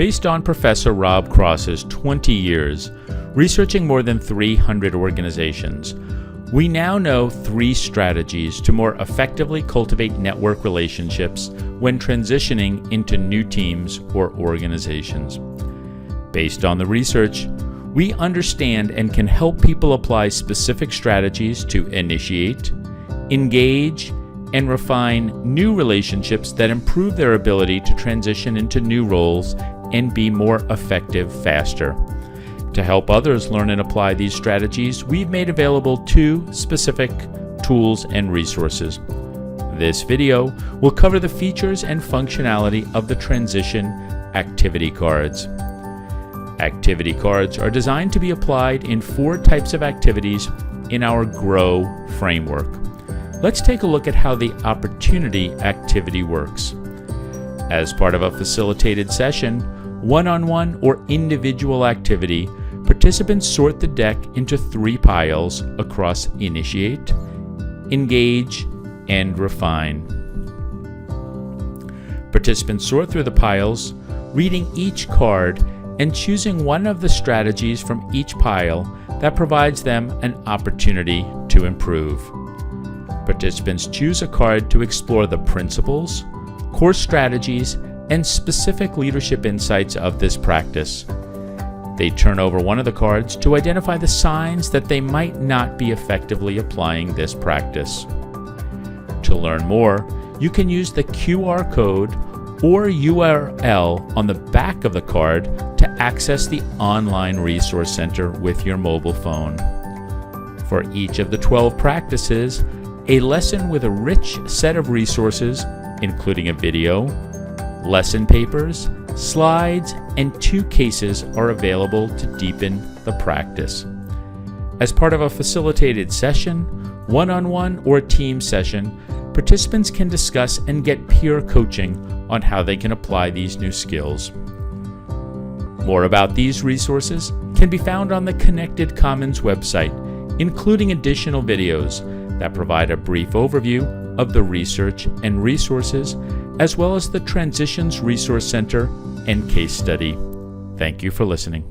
based on Professor Rob Cross's 20 years, researching more than 300 organizations. We now know 3 strategies to more effectively cultivate network relationships when transitioning into new teams or organizations. Based on the research, we understand and can help people apply specific strategies to initiate, engage, and refine new relationships that improve their ability to transition into new roles and be more effective faster. To help others learn and apply these strategies, we've made available 2 specific tools and resources. This video will cover the features and functionality of the transition activity cards. Activity cards are designed to be applied in 4 types of activities in our GROW framework. Let's take a look at how the opportunity activity works. As part of a facilitated session, one-on-one or individual activity, participants sort the deck into 3 piles across initiate, engage, and refine. Participants sort through the piles, reading each card and choosing one of the strategies from each pile that provides them an opportunity to improve. Participants choose a card to explore the principles, core strategies, and specific leadership insights of this practice. They turn over one of the cards to identify the signs that they might not be effectively applying this practice. To learn more, you can use the QR code or URL on the back of the card to access the online resource center with your mobile phone. For each of the 12 practices, a lesson with a rich set of resources, including a video, lesson papers, slides, and 2 cases are available to deepen the practice. As part of a facilitated session, one-on-one or team session, participants can discuss and get peer coaching on how they can apply these new skills. More about these resources can be found on the Connected Commons website, including additional videos that provide a brief overview of the research and resources, as well as the Transitions Resource Center and case study. Thank you for listening.